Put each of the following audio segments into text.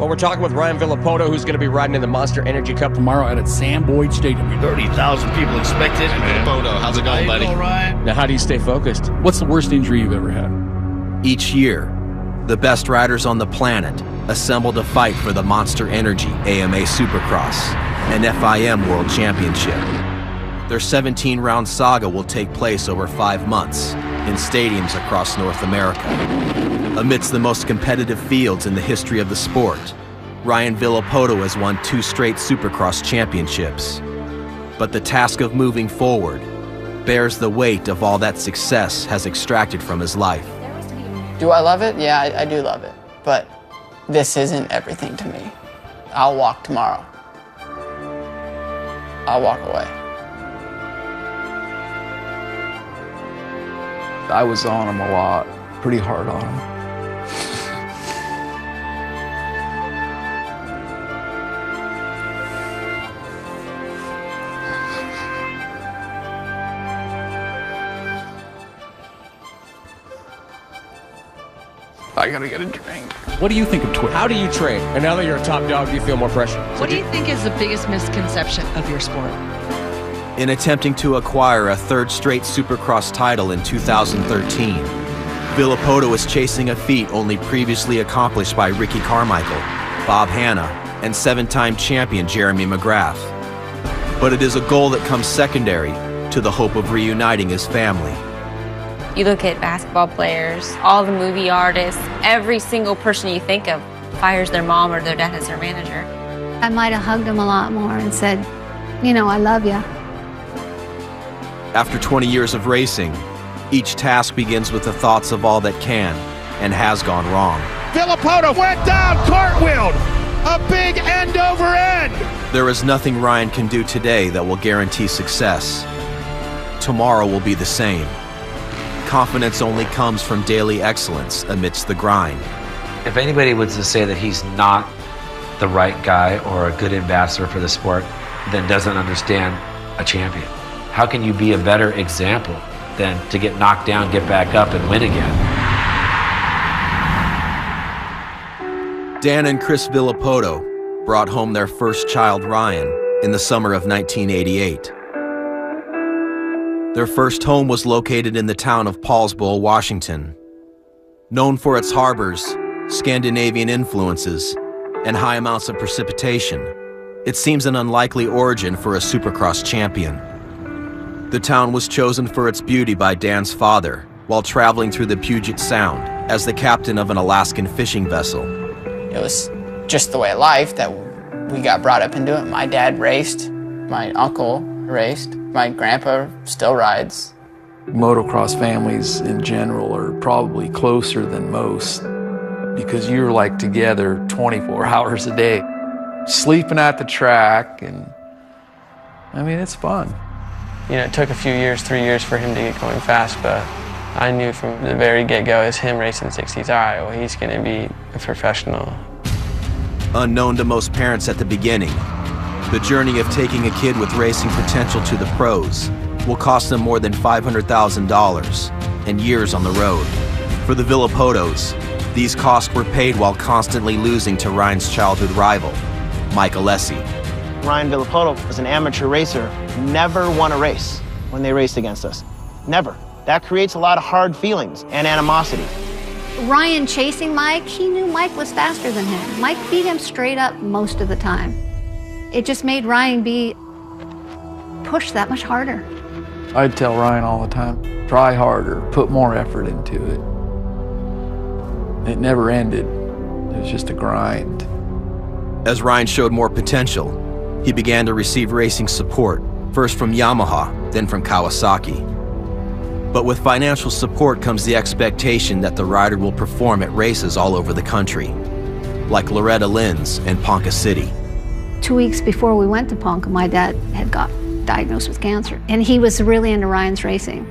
But we're talking with Ryan Villopoto, who's going to be riding in the Monster Energy Cup tomorrow out at Sam Boyd Stadium. 30,000 people expected. Villopoto, how's it going, buddy? Now, how do you stay focused? What's the worst injury you've ever had? Each year, the best riders on the planet assemble to fight for the Monster Energy AMA Supercross and FIM World Championship. Their 17-round saga will take place over 5 months in stadiums across North America. Amidst the most competitive fields in the history of the sport, Ryan Villopoto has won 2 straight Supercross championships. But the task of moving forward bears the weight of all that success has extracted from his life. Do I love it? Yeah, I do love it. But this isn't everything to me. I'll walk tomorrow. I'll walk away. I was on him a lot, pretty hard on him. I gotta get a drink. What do you think of Twitter? How do you train? And now that you're a top dog, do you feel more pressure? What do you think is the biggest misconception of your sport? In attempting to acquire a 3rd straight Supercross title in 2013, Villopoto is chasing a feat only previously accomplished by Ricky Carmichael, Bob Hanna, and 7-time champion Jeremy McGrath. But it is a goal that comes secondary to the hope of reuniting his family. You look at basketball players, all the movie artists, every single person you think of fires their mom or their dad as their manager. I might have hugged him a lot more and said, you know, I love you. After 20 years of racing, each task begins with the thoughts of all that can and has gone wrong. Villopoto went down, cartwheeled, a big end over end. There is nothing Ryan can do today that will guarantee success. Tomorrow will be the same. Confidence only comes from daily excellence amidst the grind. If anybody was to say that he's not the right guy or a good ambassador for the sport, then doesn't understand a champion. How can you be a better example than to get knocked down, get back up, and win again? Dan and Chris Villopoto brought home their first child, Ryan, in the summer of 1988. Their first home was located in the town of Paulsbo, Washington. Known for its harbors, Scandinavian influences, and high amounts of precipitation, it seems an unlikely origin for a Supercross champion. The town was chosen for its beauty by Dan's father while traveling through the Puget Sound as the captain of an Alaskan fishing vessel. It was just the way of life that we got brought up into it. My dad raced, my uncle raced, my grandpa still rides. Motocross families in general are probably closer than most because you're like together 24 hours a day, sleeping at the track, and I mean, it's fun. You know, it took a few years, 3 years for him to get going fast, but I knew from the very get-go as him racing 60s, all right, well, he's going to be a professional. Unknown to most parents at the beginning, the journey of taking a kid with racing potential to the pros will cost them more than $500,000 and years on the road. For the Villopotos, these costs were paid while constantly losing to Ryan's childhood rival, Mike Alessi. Ryan Villopoto was an amateur racer, never won a race when they raced against us. Never. That creates a lot of hard feelings and animosity. Ryan chasing Mike, he knew Mike was faster than him. Mike beat him straight up most of the time. It just made Ryan be pushed that much harder. I'd tell Ryan all the time, try harder, put more effort into it. It never ended. It was just a grind. As Ryan showed more potential, he began to receive racing support, first from Yamaha, then from Kawasaki. But with financial support comes the expectation that the rider will perform at races all over the country, like Loretta Lynn's and Ponca City. 2 weeks before we went to Ponca, my dad had got diagnosed with cancer, and he was really into Ryan's racing.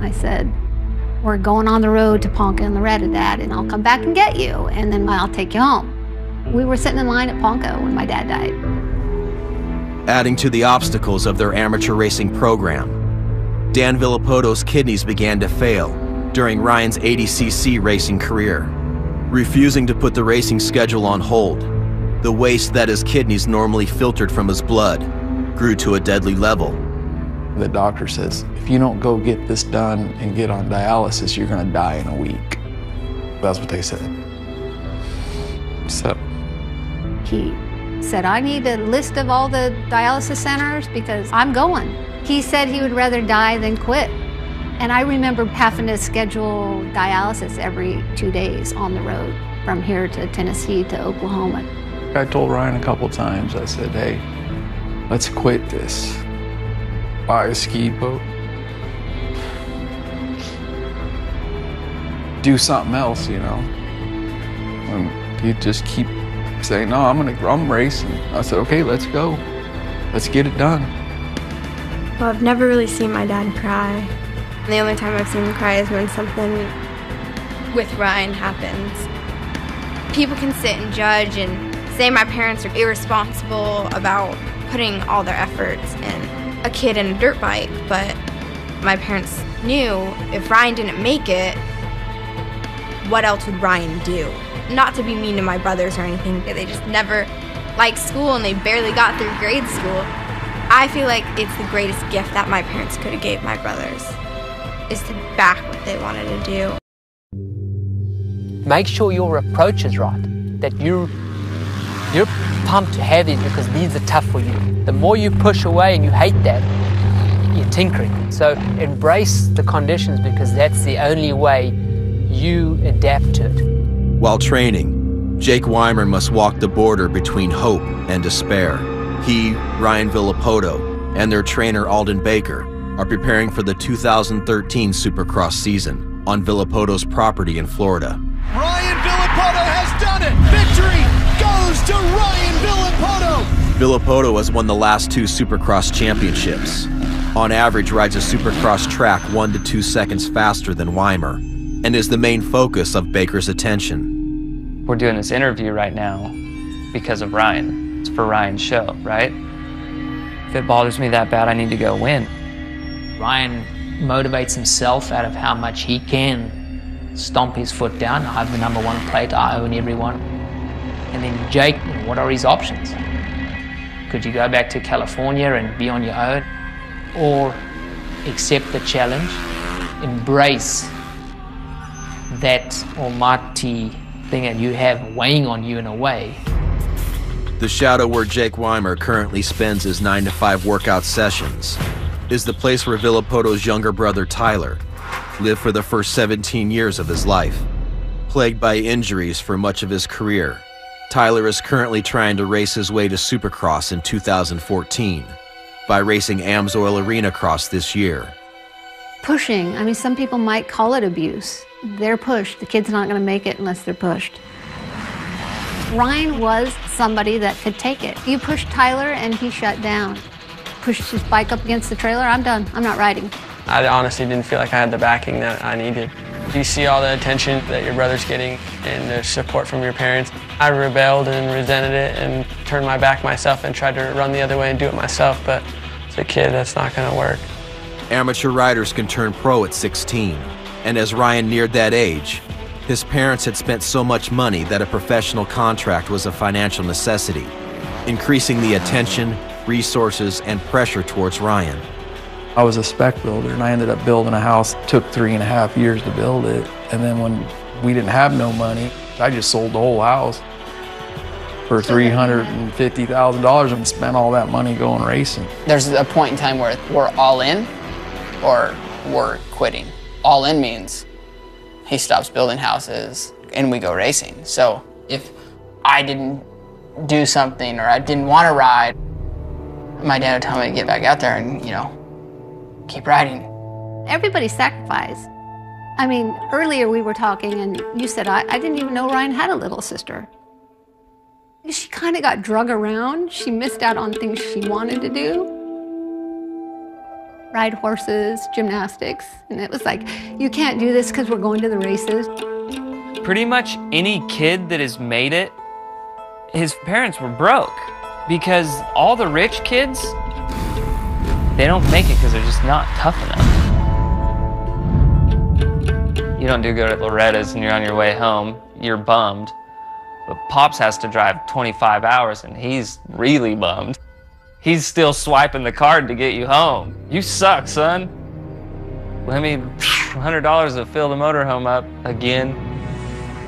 I said, we're going on the road to Ponca and Loretta, Dad, and I'll come back and get you, and then I'll take you home. We were sitting in line at Ponca when my dad died. Adding to the obstacles of their amateur racing program, Dan Villopoto's kidneys began to fail during Ryan's 80cc racing career. Refusing to put the racing schedule on hold, The waste that his kidneys normally filtered from his blood grew to a deadly level. The doctor says, if you don't go get this done and get on dialysis, you're gonna die in a week. That's what they said. So he said, I need a list of all the dialysis centers because I'm going. He said he would rather die than quit. And I remember having to schedule dialysis every 2 days on the road from here to Tennessee to Oklahoma. I told Ryan a couple times, I said, hey, let's quit this. Buy a ski boat. Do something else, you know. And he'd just keep saying, no, I'm racing. I said, okay, let's go. Let's get it done. Well, I've never really seen my dad cry. And the only time I've seen him cry is when something with Ryan happens. People can sit and judge and say my parents are irresponsible about putting all their efforts in a kid in a dirt bike, but my parents knew if Ryan didn't make it, what else would Ryan do? Not to be mean to my brothers or anything, but they just never liked school and they barely got through grade school. I feel like it's the greatest gift that my parents could have gave my brothers, is to back what they wanted to do. Make sure your approach is right, that you're pumped to have these because these are tough for you. The more you push away and you hate that, you're tinkering. So embrace the conditions because that's the only way you adapt to it. While training, Jake Weimer must walk the border between hope and despair. He, Ryan Villopoto, and their trainer Alden Baker are preparing for the 2013 Supercross season on Villopoto's property in Florida. Ryan Villopoto has done it! Victory goes to Ryan Villopoto! Villopoto has won the last 2 Supercross championships. On average, rides a Supercross track 1 to 2 seconds faster than Weimer, and is the main focus of Baker's attention. We're doing this interview right now because of Ryan. It's for Ryan's show, right? If it bothers me that bad, I need to go win. Ryan motivates himself out of how much he can stomp his foot down. I have the #1 plate, I own everyone. And then Jake, what are his options? Could you go back to California and be on your own? Or accept the challenge, embrace that almighty thing that you have weighing on you in a way. The shadow where Jake Weimer currently spends his 9-to-5 workout sessions is the place where Villopoto's younger brother Tyler lived for the first 17 years of his life. Plagued by injuries for much of his career, Tyler is currently trying to race his way to Supercross in 2014 by racing Amsoil Arena Cross this year. Pushing, I mean, some people might call it abuse. They're pushed. The kid's not going to make it unless they're pushed. Ryan was somebody that could take it. You pushed Tyler and he shut down. Pushed his bike up against the trailer, I'm done, I'm not riding. I honestly didn't feel like I had the backing that I needed. You see all the attention that your brother's getting and the support from your parents. I rebelled and resented it and turned my back myself and tried to run the other way and do it myself, but as a kid, that's not gonna work. Amateur riders can turn pro at 16, and as Ryan neared that age, his parents had spent so much money that a professional contract was a financial necessity, increasing the attention, resources, and pressure towards Ryan. I was a spec builder and I ended up building a house. It took 3.5 years to build it. And then when we didn't have no money, I just sold the whole house for $350,000 and spent all that money going racing. There's a point in time where we're all in or we're quitting. All in means he stops building houses and we go racing. So if I didn't do something or I didn't want to ride, my dad would tell me to get back out there and, you know, keep riding. Everybody sacrificed. I mean, earlier we were talking and you said, I didn't even know Ryan had a little sister. She kind of got drug around. She missed out on things she wanted to do. Ride horses, gymnastics, and it was like, you can't do this because we're going to the races. Pretty much any kid that has made it, his parents were broke because all the rich kids, they don't make it because they're just not tough enough. You don't go to Loretta's and you're on your way home, you're bummed. But Pops has to drive 25 hours and he's really bummed. He's still swiping the card to get you home. You suck, son. Let me $100 to fill the motorhome up again.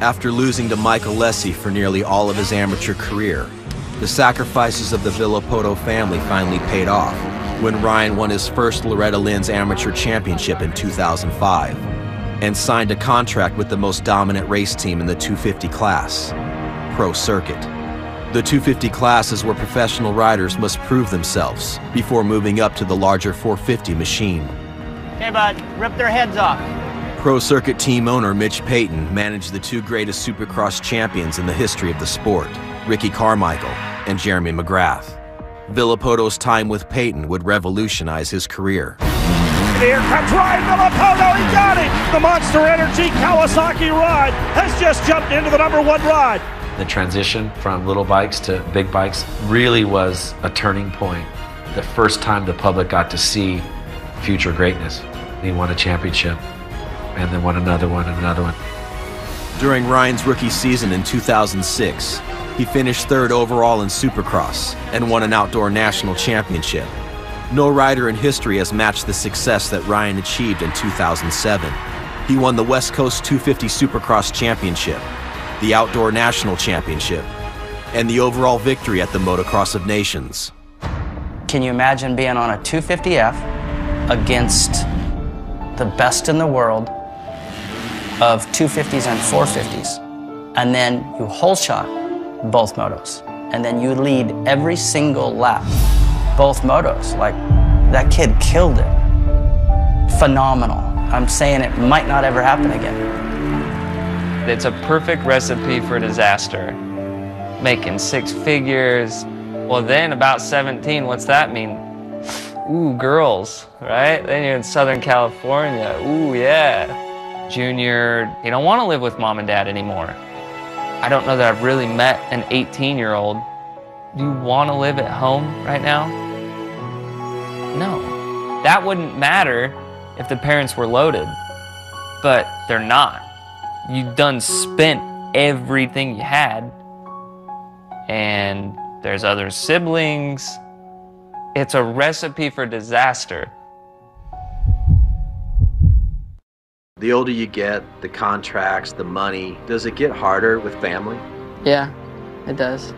After losing to Michael Lessie for nearly all of his amateur career, the sacrifices of the Villopoto family finally paid off when Ryan won his first Loretta Lynn's amateur championship in 2005 and signed a contract with the most dominant race team in the 250 class, Pro Circuit. The 250 class is where professional riders must prove themselves before moving up to the larger 450 machine. Okay, bud, rip their heads off. Pro Circuit team owner Mitch Payton managed the two greatest Supercross champions in the history of the sport, Ricky Carmichael and Jeremy McGrath. Villopoto's time with Payton would revolutionize his career. Here comes Ryan Villopoto, he got it! The Monster Energy Kawasaki rod has just jumped into the #1 rod. The transition from little bikes to big bikes really was a turning point. The first time the public got to see future greatness. He won a championship and then won another one and another one. During Ryan's rookie season in 2006, he finished 3rd overall in Supercross and won an outdoor national championship. No rider in history has matched the success that Ryan achieved in 2007. He won the West Coast 250 Supercross Championship, the Outdoor National Championship, and the overall victory at the Motocross of Nations. Can you imagine being on a 250F against the best in the world of 250s and 450s, and then you hole shot both motos, and then you lead every single lap, both motos? Like, that kid killed it. Phenomenal. I'm saying it might not ever happen again. It's a perfect recipe for disaster. Making 6 figures. Well, then about 17, what's that mean? Ooh, girls, right? Then you're in Southern California. Ooh, yeah. Junior, you don't want to live with mom and dad anymore. I don't know that I've really met an 18-year-old. Do you want to live at home right now? No. That wouldn't matter if the parents were loaded, but they're not. You done spent everything you had, and there's other siblings. It's a recipe for disaster. The older you get, the contracts, the money, does it get harder with family? Yeah, it does.